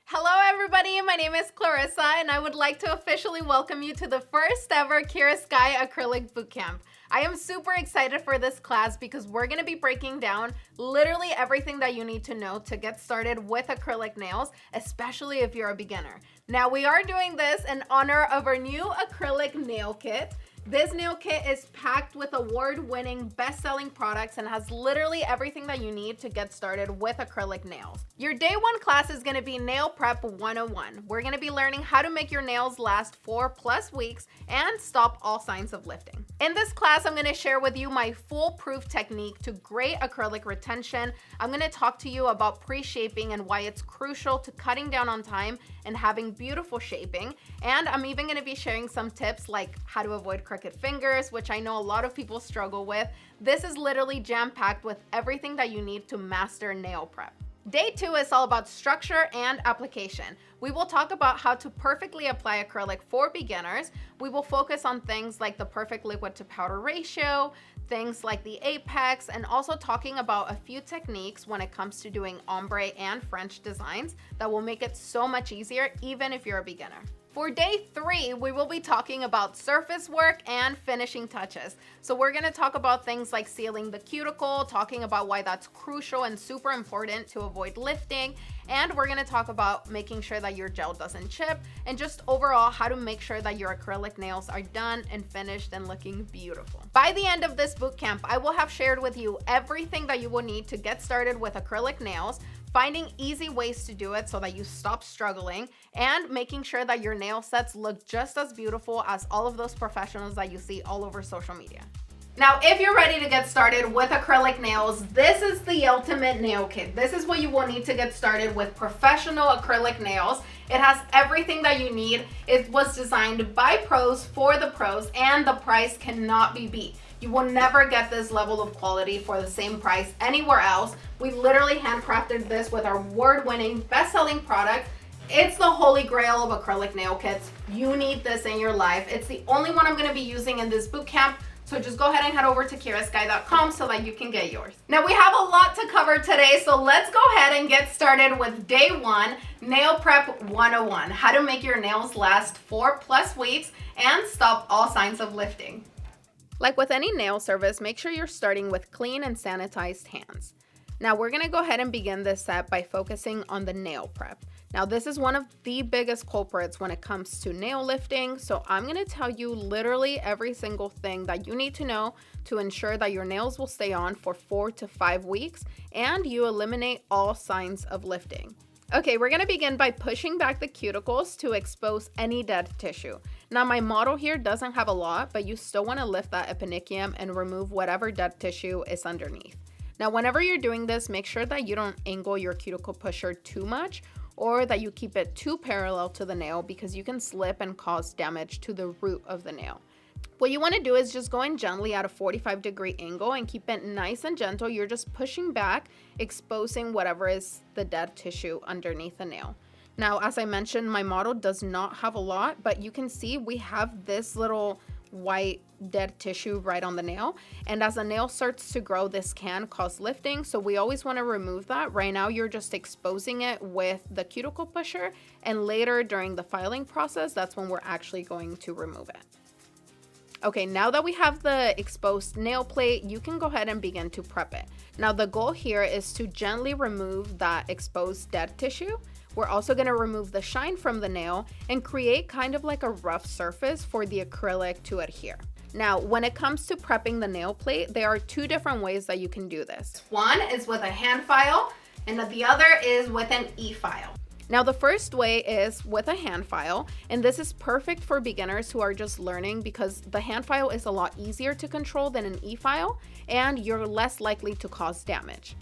Hello everybody, my name is Clarissa and I would like to officially welcome you to the first ever Kiara Acrylic Bootcamp. I am super excited for this class because we're going to be breaking down literally everything that you need to know to get started with acrylic nails, especially if you're a beginner. Now we are doing this in honor of our new acrylic nail kit. This nail kit is packed with award-winning, best-selling products and has literally everything that you need to get started with acrylic nails. Your day one class is going to be Nail Prep 101. We're going to be learning how to make your nails last 4+ weeks and stop all signs of lifting. In this class, I'm going to share with you my foolproof technique to great acrylic retention. I'm going to talk to you about pre-shaping and why it's crucial to cutting down on time and having beautiful shaping. And I'm even going to be sharing some tips like how to avoid crooked fingers, which I know a lot of people struggle with. This is literally jam-packed with everything that you need to master nail prep. Day 2 is all about structure and application. We will talk about how to perfectly apply acrylic for beginners. We will focus on things like the perfect liquid to powder ratio, things like the apex, and also talking about a few techniques when it comes to doing ombre and French designs that will make it so much easier even if you're a beginner. For day 3, we will be talking about surface work and finishing touches. So we're going to talk about things like sealing the cuticle, talking about why that's crucial and super important to avoid lifting, and we're going to talk about making sure that your gel doesn't chip, and just overall how to make sure that your acrylic nails are done and finished and looking beautiful. By the end of this bootcamp, I will have shared with you everything that you will need to get started with acrylic nails, finding easy ways to do it so that you stop struggling, and making sure that your nail sets look just as beautiful as all of those professionals that you see all over social media. Now, if you're ready to get started with acrylic nails, this is the ultimate nail kit. This is what you will need to get started with professional acrylic nails. It has everything that you need. It was designed by pros for the pros, and the price cannot be beat. You will never get this level of quality for the same price anywhere else. We literally handcrafted this with our award-winning, best-selling product. It's the holy grail of acrylic nail kits. You need this in your life. It's the only one I'm going to be using in this bootcamp. So just go ahead and head over to kiarasky.com so that you can get yours. Now we have a lot to cover today, so let's go ahead and get started with day 1, Nail Prep 101, how to make your nails last 4+ weeks and stop all signs of lifting. Like with any nail service, make sure you're starting with clean and sanitized hands. Now we're gonna go ahead and begin this set by focusing on the nail prep. Now this is one of the biggest culprits when it comes to nail lifting, so I'm gonna tell you literally every single thing that you need to know to ensure that your nails will stay on for 4 to 5 weeks and you eliminate all signs of lifting. Okay, we're gonna begin by pushing back the cuticles to expose any dead tissue. Now my model here doesn't have a lot, but you still wanna lift that eponychium and remove whatever dead tissue is underneath. Now whenever you're doing this, make sure that you don't angle your cuticle pusher too much or that you keep it too parallel to the nail because you can slip and cause damage to the root of the nail. What you want to do is just go in gently at a 45-degree angle and keep it nice and gentle. You're just pushing back, exposing whatever is the dead tissue underneath the nail. Now, as I mentioned, my model does not have a lot, but you can see we have this little white dead tissue right on the nail, and as the nail starts to grow, this can cause lifting, so we always want to remove that. Right now you're just exposing it with the cuticle pusher, and later during the filing process, that's when we're actually going to remove it. Okay, now that we have the exposed nail plate, you can go ahead and begin to prep it. Now the goal here is to gently remove that exposed dead tissue. We're also going to remove the shine from the nail and create kind of like a rough surface for the acrylic to adhere. Now, when it comes to prepping the nail plate, there are 2 different ways that you can do this. One is with a hand file, and the other is with an e-file. Now, the first way is with a hand file, and this is perfect for beginners who are just learning because the hand file is a lot easier to control than an e-file, and you're less likely to cause damage.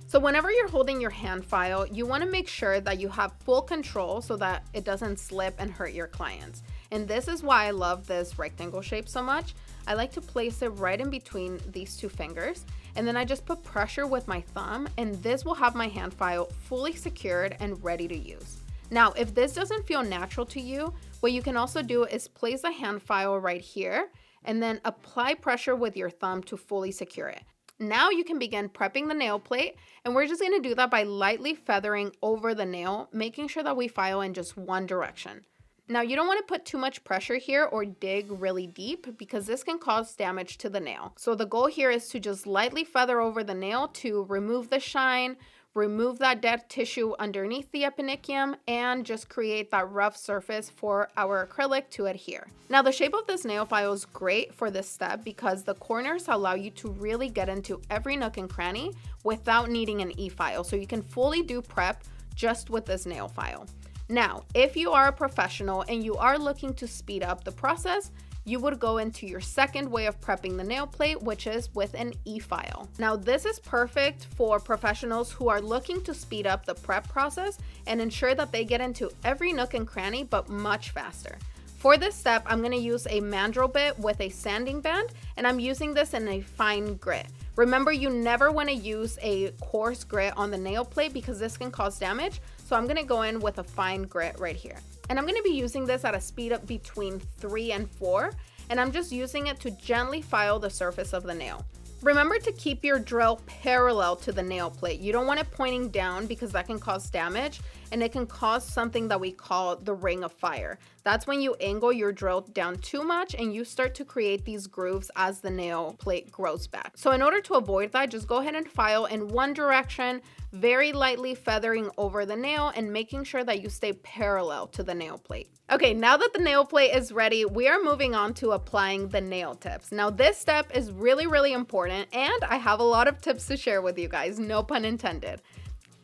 So whenever you're holding your hand file, you want to make sure that you have full control so that it doesn't slip and hurt your clients. And this is why I love this rectangle shape so much. I like to place it right in between these 2 fingers, and then I just put pressure with my thumb, and this will have my hand file fully secured and ready to use. Now, if this doesn't feel natural to you, what you can also do is place a hand file right here and then apply pressure with your thumb to fully secure it. Now you can begin prepping the nail plate, and we're just going to do that by lightly feathering over the nail, making sure that we file in just one direction. Now you don't want to put too much pressure here or dig really deep because this can cause damage to the nail. So the goal here is to just lightly feather over the nail to remove the shine, remove that dead tissue underneath the eponychium, and just create that rough surface for our acrylic to adhere. Now the shape of this nail file is great for this step because the corners allow you to really get into every nook and cranny without needing an e-file. So you can fully do prep just with this nail file. Now, if you are a professional and you are looking to speed up the process, you would go into your second way of prepping the nail plate, which is with an e-file. Now, this is perfect for professionals who are looking to speed up the prep process and ensure that they get into every nook and cranny, but much faster. For this step, I'm gonna use a mandrel bit with a sanding band, and I'm using this in a fine grit. Remember, you never wanna use a coarse grit on the nail plate because this can cause damage, so I'm gonna go in with a fine grit right here. And I'm gonna be using this at a speed up between 3 and 4, and I'm just using it to gently file the surface of the nail. Remember to keep your drill parallel to the nail plate. You don't want it pointing down because that can cause damage, and it can cause something that we call the ring of fire. That's when you angle your drill down too much and you start to create these grooves as the nail plate grows back. So in order to avoid that, just go ahead and file in one direction, very lightly feathering over the nail and making sure that you stay parallel to the nail plate. Okay, now that the nail plate is ready, we are moving on to applying the nail tips. Now this step is really, really important, and I have a lot of tips to share with you guys, no pun intended.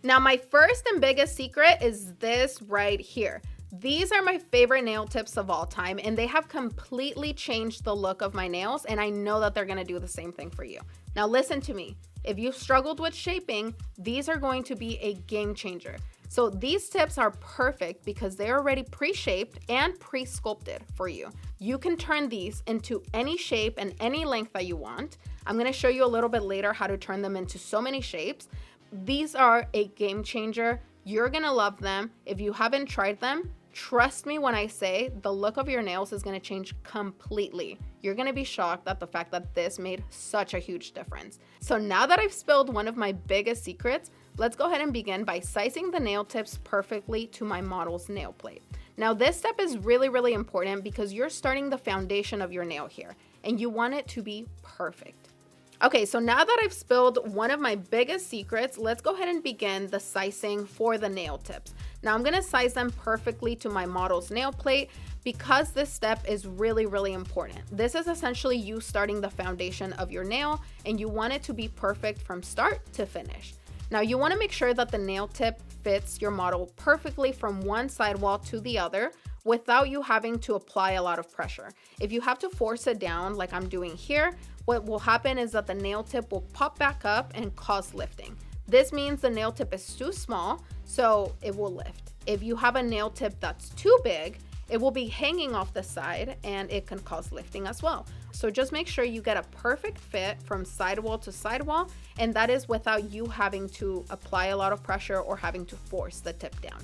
Now my first and biggest secret is this right here. These are my favorite nail tips of all time, and they have completely changed the look of my nails, and I know that they're gonna do the same thing for you. Now listen to me. If you've struggled with shaping, these are going to be a game changer. So these tips are perfect because they're already pre-shaped and pre-sculpted for you. You can turn these into any shape and any length that you want. I'm gonna show you a little bit later how to turn them into so many shapes. These are a game changer. You're gonna love them. If you haven't tried them, trust me when I say the look of your nails is gonna change completely. You're gonna be shocked at the fact that this made such a huge difference. So now that I've spilled one of my biggest secrets, let's go ahead and begin by sizing the nail tips perfectly to my model's nail plate. Now this step is really, really important because you're starting the foundation of your nail here and you want it to be perfect. Okay, so now that I've spilled one of my biggest secrets, let's go ahead and begin the sizing for the nail tips. Now I'm gonna size them perfectly to my model's nail plate because this step is really, really important. This is essentially you starting the foundation of your nail and you want it to be perfect from start to finish. Now you wanna make sure that the nail tip fits your model perfectly from one sidewall to the other without you having to apply a lot of pressure. If you have to force it down like I'm doing here, what will happen is that the nail tip will pop back up and cause lifting. This means the nail tip is too small, so it will lift. If you have a nail tip that's too big, it will be hanging off the side and it can cause lifting as well. So just make sure you get a perfect fit from sidewall to sidewall, and that is without you having to apply a lot of pressure or having to force the tip down.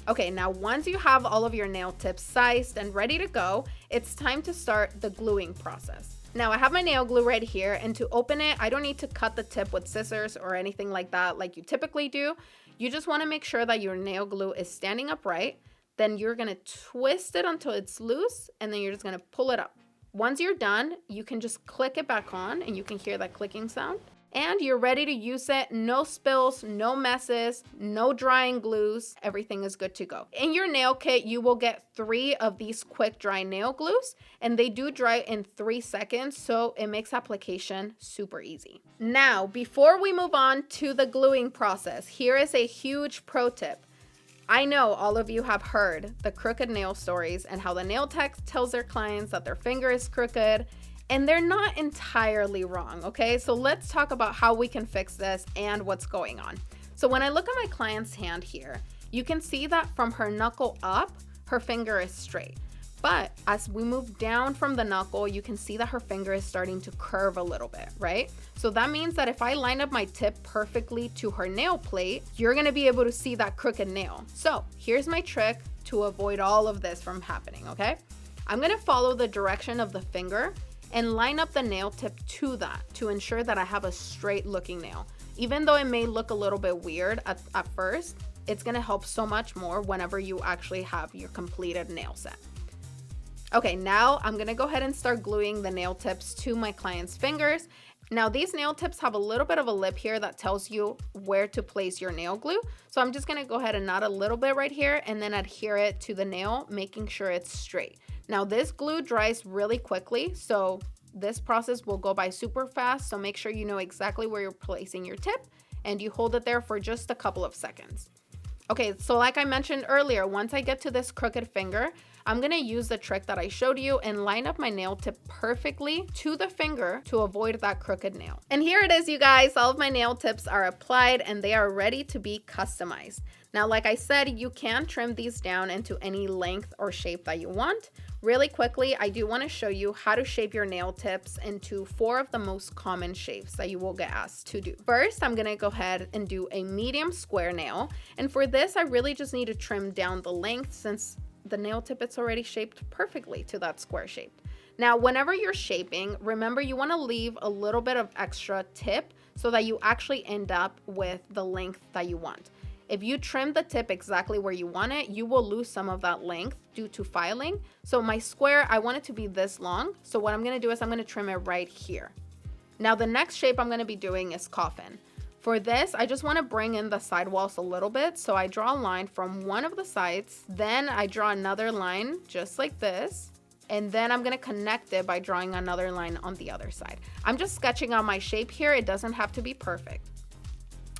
Okay, now once you have all of your nail tips sized and ready to go, it's time to start the gluing process. Now I have my nail glue right here, and to open it, I don't need to cut the tip with scissors or anything like that like you typically do. You just wanna make sure that your nail glue is standing upright. Then you're gonna twist it until it's loose, and then you're just gonna pull it up. Once you're done, you can just click it back on, and you can hear that clicking sound. And you're ready to use it. No spills, no messes, no drying glues. Everything is good to go. In your nail kit, you will get 3 of these quick dry nail glues, and they do dry in 3 seconds, so it makes application super easy. Now, before we move on to the gluing process, here is a huge pro tip. I know all of you have heard the crooked nail stories and how the nail tech tells their clients that their finger is crooked, and they're not entirely wrong, okay? So let's talk about how we can fix this and what's going on. So when I look at my client's hand here, you can see that from her knuckle up, her finger is straight. But as we move down from the knuckle, you can see that her finger is starting to curve a little bit, right? So that means that if I line up my tip perfectly to her nail plate, you're gonna be able to see that crooked nail. So here's my trick to avoid all of this from happening, okay? I'm gonna follow the direction of the finger, and line up the nail tip to that to ensure that I have a straight looking nail. Even though it may look a little bit weird at first, it's gonna help so much more whenever you actually have your completed nail set. Okay, now I'm gonna go ahead and start gluing the nail tips to my client's fingers. Now these nail tips have a little bit of a lip here that tells you where to place your nail glue. So I'm just gonna go ahead and knot a little bit right here and then adhere it to the nail, making sure it's straight. Now this glue dries really quickly, so this process will go by super fast. So make sure you know exactly where you're placing your tip and you hold it there for just a couple of seconds. Okay, so like I mentioned earlier, once I get to this crooked finger, I'm gonna use the trick that I showed you and line up my nail tip perfectly to the finger to avoid that crooked nail. And here it is, you guys, all of my nail tips are applied and they are ready to be customized. Now, like I said, you can trim these down into any length or shape that you want. Really quickly, I do want to show you how to shape your nail tips into 4 of the most common shapes that you will get asked to do. First, I'm going to go ahead and do a medium square nail. And for this, I really just need to trim down the length since the nail tip is already shaped perfectly to that square shape. Now, whenever you're shaping, remember you want to leave a little bit of extra tip so that you actually end up with the length that you want. If you trim the tip exactly where you want it, you will lose some of that length due to filing. So my square, I want it to be this long. So what I'm going to do is I'm going to trim it right here. Now the next shape I'm going to be doing is coffin. For this, I just want to bring in the side walls a little bit. So I draw a line from one of the sides, then I draw another line just like this. And then I'm going to connect it by drawing another line on the other side. I'm just sketching out my shape here. It doesn't have to be perfect.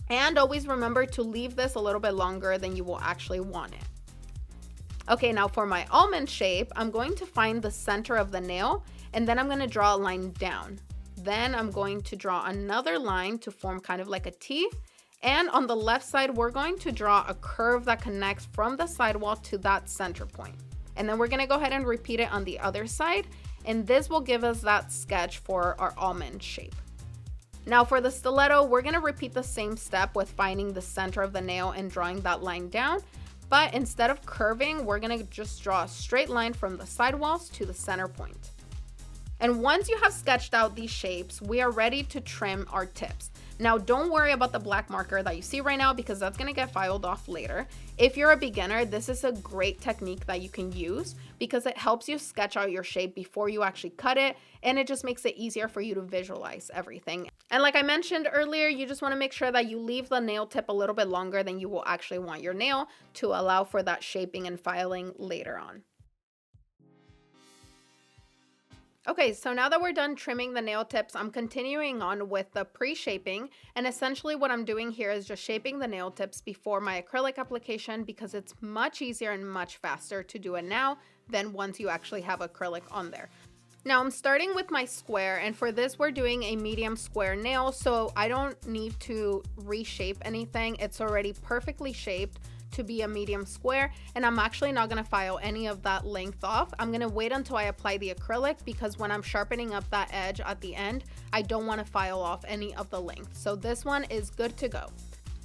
And always remember to leave this a little bit longer than you will actually want it. Okay, now for my almond shape, I'm going to find the center of the nail and then I'm going to draw a line down. Then I'm going to draw another line to form kind of like a T. And on the left side, we're going to draw a curve that connects from the sidewall to that center point. And then we're going to go ahead and repeat it on the other side. And this will give us that sketch for our almond shape. Now for the stiletto, we're going to repeat the same step with finding the center of the nail and drawing that line down. But instead of curving, we're going to just draw a straight line from the sidewalls to the center point. And once you have sketched out these shapes, we are ready to trim our tips. Now, don't worry about the black marker that you see right now because that's going to get filed off later. If you're a beginner, this is a great technique that you can use because it helps you sketch out your shape before you actually cut it, and it just makes it easier for you to visualize everything. And like I mentioned earlier, you just want to make sure that you leave the nail tip a little bit longer than you will actually want your nail to allow for that shaping and filing later on. Okay, so now that we're done trimming the nail tips, I'm continuing on with the pre-shaping, and essentially what I'm doing here is just shaping the nail tips before my acrylic application because it's much easier and much faster to do it now than once you actually have acrylic on there. Now I'm starting with my square, and for this we're doing a medium square nail, so I don't need to reshape anything. It's already perfectly shaped to be a medium square, and I'm actually not going to file any of that length off. I'm going to wait until I apply the acrylic because when I'm sharpening up that edge at the end, I don't want to file off any of the length. So this one is good to go.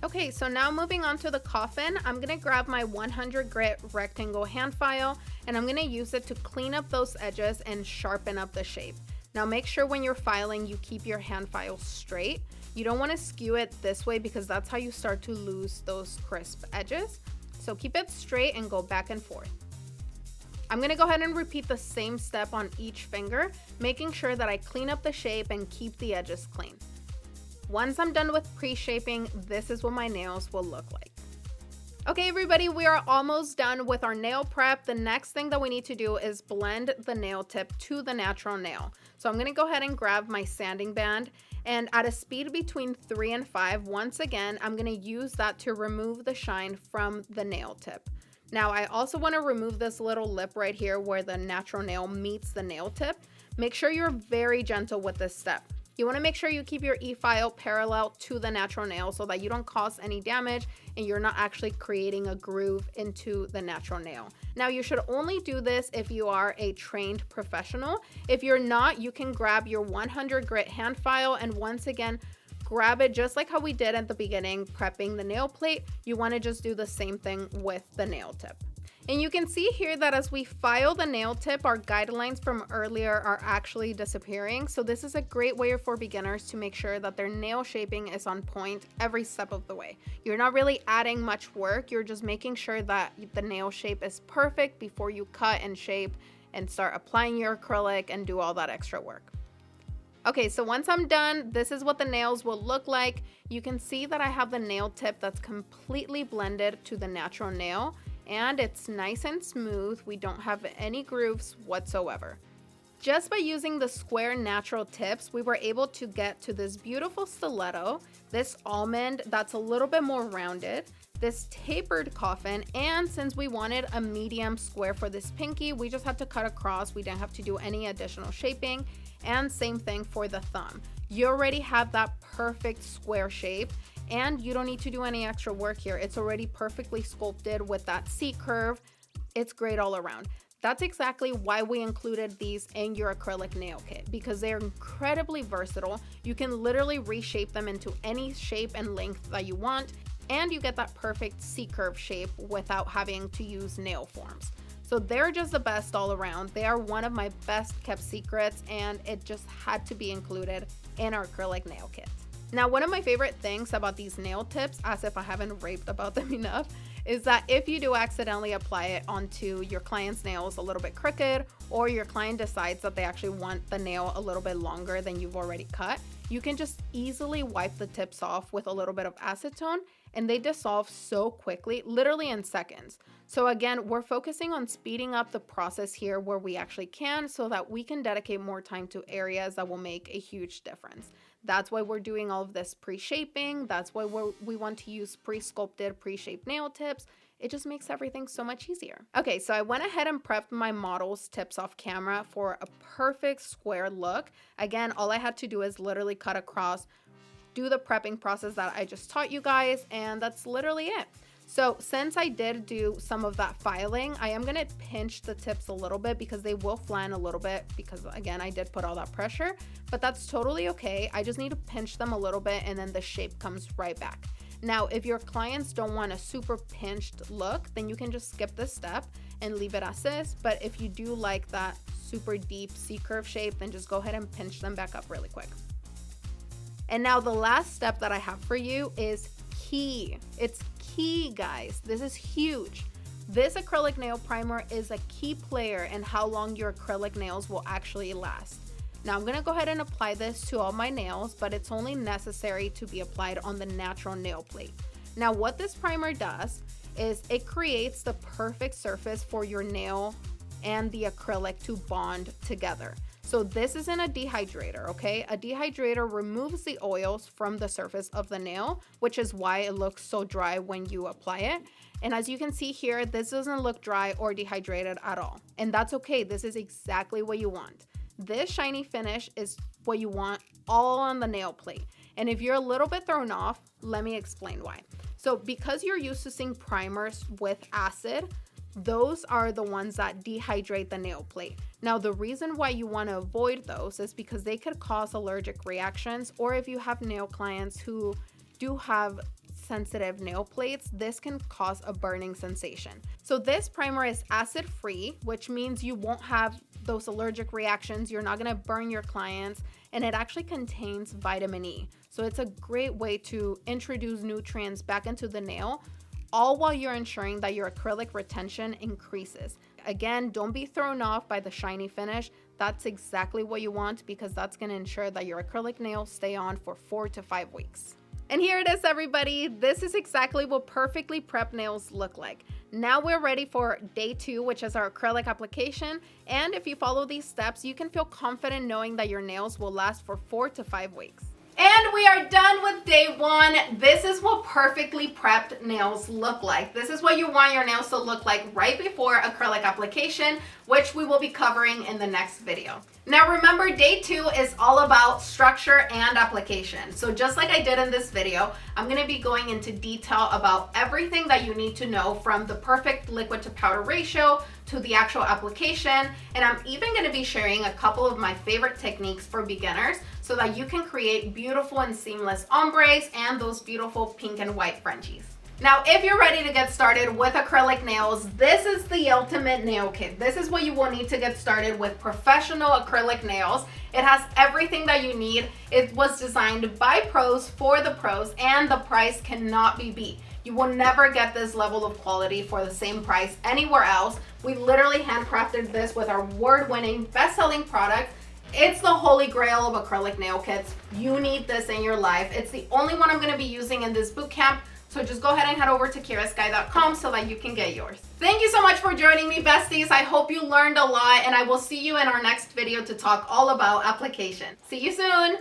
Okay, so now moving on to the coffin, I'm going to grab my 100 grit rectangle hand file and I'm going to use it to clean up those edges and sharpen up the shape. Now make sure when you're filing, you keep your hand file straight. You don't want to skew it this way because that's how you start to lose those crisp edges. So keep it straight and go back and forth. I'm going to go ahead and repeat the same step on each finger, making sure that I clean up the shape and keep the edges clean. Once I'm done with pre-shaping, this is what my nails will look like. Okay, everybody, we are almost done with our nail prep. The next thing that we need to do is blend the nail tip to the natural nail. So I'm going to go ahead and grab my sanding band, and at a speed between 3 and 5, once again, I'm going to use that to remove the shine from the nail tip. Now, I also want to remove this little lip right here where the natural nail meets the nail tip. Make sure you're very gentle with this step. You want to make sure you keep your e-file parallel to the natural nail so that you don't cause any damage and you're not actually creating a groove into the natural nail. Now, you should only do this if you are a trained professional. If you're not, you can grab your 100 grit hand file and once again, grab it just like how we did at the beginning, prepping the nail plate. You want to just do the same thing with the nail tip. And you can see here that as we file the nail tip, our guidelines from earlier are actually disappearing. So this is a great way for beginners to make sure that their nail shaping is on point every step of the way. You're not really adding much work. You're just making sure that the nail shape is perfect before you cut and shape and start applying your acrylic and do all that extra work. Okay, so once I'm done, this is what the nails will look like. You can see that I have the nail tip that's completely blended to the natural nail, and it's nice and smooth. We don't have any grooves whatsoever. Just by using the square natural tips, we were able to get to this beautiful stiletto, this almond that's a little bit more rounded, this tapered coffin, and since we wanted a medium square for this pinky, we just had to cut across. We didn't have to do any additional shaping, and same thing for the thumb. You already have that perfect square shape, and you don't need to do any extra work here. It's already perfectly sculpted with that C curve. It's great all around. That's exactly why we included these in your acrylic nail kit, because they're incredibly versatile. You can literally reshape them into any shape and length that you want, and you get that perfect C curve shape without having to use nail forms. So they're just the best all around. They are one of my best kept secrets, and it just had to be included in our acrylic nail kit. Now, one of my favorite things about these nail tips, as if I haven't raved about them enough, is that if you do accidentally apply it onto your client's nails a little bit crooked, or your client decides that they actually want the nail a little bit longer than you've already cut, you can just easily wipe the tips off with a little bit of acetone, and they dissolve so quickly, literally in seconds. So again, we're focusing on speeding up the process here where we actually can, so that we can dedicate more time to areas that will make a huge difference. That's why we're doing all of this pre-shaping. That's why we want to use pre-sculpted, pre-shaped nail tips. It just makes everything so much easier. Okay, so I went ahead and prepped my model's tips off camera for a perfect square look. Again, all I had to do is literally cut across, do the prepping process that I just taught you guys, and that's literally it. So since I did do some of that filing, I am gonna pinch the tips a little bit because they will flan a little bit, because again, I did put all that pressure, but that's totally okay. I just need to pinch them a little bit, and then the shape comes right back. Now, if your clients don't want a super pinched look, then you can just skip this step and leave it as is. But if you do like that super deep C-curve shape, then just go ahead and pinch them back up really quick. And now the last step that I have for you is key. It's key, guys. This is huge. This acrylic nail primer is a key player in how long your acrylic nails will actually last. Now I'm gonna go ahead and apply this to all my nails, but it's only necessary to be applied on the natural nail plate. Now what this primer does is it creates the perfect surface for your nail and the acrylic to bond together. So this isn't a dehydrator, okay? A dehydrator removes the oils from the surface of the nail, which is why it looks so dry when you apply it. And as you can see here, this doesn't look dry or dehydrated at all. And that's okay, this is exactly what you want. This shiny finish is what you want all on the nail plate. And if you're a little bit thrown off, let me explain why. So because you're used to seeing primers with acid, those are the ones that dehydrate the nail plate. Now, the reason why you want to avoid those is because they could cause allergic reactions, or if you have nail clients who do have sensitive nail plates, this can cause a burning sensation. So this primer is acid free, which means you won't have those allergic reactions. You're not going to burn your clients, and it actually contains vitamin E. So it's a great way to introduce nutrients back into the nail, all while you're ensuring that your acrylic retention increases. Again, don't be thrown off by the shiny finish. That's exactly what you want, because that's going to ensure that your acrylic nails stay on for 4 to 5 weeks. And here it is, everybody. This is exactly what perfectly prepped nails look like. Now we're ready for day 2, which is our acrylic application. And if you follow these steps, you can feel confident knowing that your nails will last for 4 to 5 weeks. And we are done with day 1. This is what perfectly prepped nails look like. This is what you want your nails to look like right before acrylic application, which we will be covering in the next video. Now remember, day 2 is all about structure and application. So just like I did in this video, I'm going to be going into detail about everything that you need to know, from the perfect liquid to powder ratio to the actual application. And I'm even going to be sharing a couple of my favorite techniques for beginners so that you can create beautiful and seamless ombres and those beautiful pink and white Frenchies. Now, if you're ready to get started with acrylic nails, this is the ultimate nail kit. This is what you will need to get started with professional acrylic nails. It has everything that you need. It was designed by pros for the pros, and the price cannot be beat. You will never get this level of quality for the same price anywhere else. We literally handcrafted this with our award-winning, best-selling product. It's the holy grail of acrylic nail kits. You need this in your life. It's the only one I'm going to be using in this bootcamp. So just go ahead and head over to kiarasky.com so that you can get yours. Thank you so much for joining me, besties. I hope you learned a lot, and I will see you in our next video to talk all about application. See you soon.